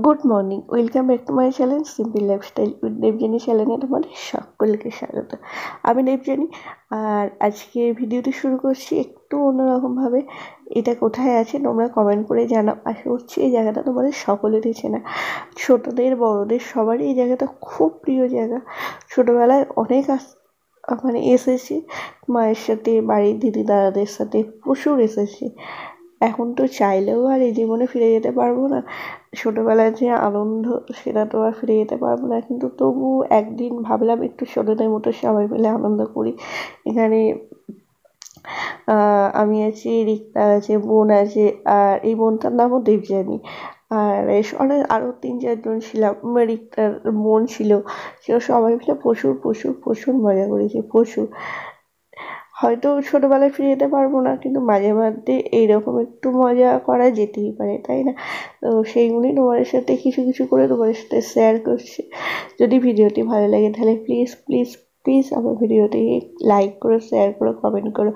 Good morning, welcome back to my channel simple lifestyle with Debjani চ্যানেলে তোমাদের সকলকে স্বাগত। আমি দেবজানি, আর আজকে ভিডিওটি শুরু করছি একটু অন্যরকমভাবে। এটা কোথায় আছে তোমরা কমেন্ট করে জানাও। আশা করছি এই জায়গাটা তোমাদের সকলেরই চেনা, ছোটদের বড়দের সবারই এই জায়গাটা খুব প্রিয় জায়গা। ছোটোবেলায় অনেক এসেছি মায়ের সাথে, বাড়ির দিদি দাদাদের সাথে প্রচুর এসেছি। এখন তো চাইলেও আর এই জীবনে ফিরে যেতে পারবো না। ছোটোবেলায় যে আনন্দ সেটা তো আর ফিরে যেতে পারবো না, কিন্তু তবু একদিন ভাবলাম একটু ছোটোদের মতো সবাই মিলে আনন্দ করি। এখানে আমি আছি, রিক্তা আছে, বোন আছে, আর এই বোনটার নামও দেবযানী। আর অনেক আরও 3-4 জন ছিলাম। রিক্তার বোন ছিল, সেও সবাই মিলে প্রচুর প্রচুর প্রচুর মজা করেছি, প্রচুর। হয়তো ছোটোবেলায় ফিরে যেতে পারবো না, কিন্তু মাঝে মধ্যে এইরকম একটু মজা করা যেতেই পারে, তাই না? তো সেইগুলি তোমাদের সাথে কিছু কিছু করে তোমাদের সাথে শেয়ার করছি। যদি ভিডিওটি ভালো লাগে তাহলে প্লিজ প্লিজ প্লিজ আমার ভিডিওটি লাইক করো, শেয়ার করো, কমেন্ট করো,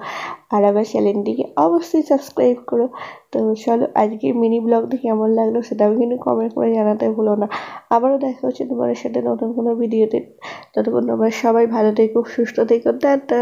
আর আমার চ্যানেলটিকে অবশ্যই সাবস্ক্রাইব করো। তো চলো, আজকে মিনি ব্লগটি কেমন লাগলো সেটাও কিন্তু কমেন্ট করে জানাতে ভুলো না। আবারও দেখা হচ্ছে তোমাদের সাথে নতুন কোনো ভিডিওতে। ততক্ষণ তোমরা সবাই ভালো থেকো, সুস্থ থেকো, টাটা।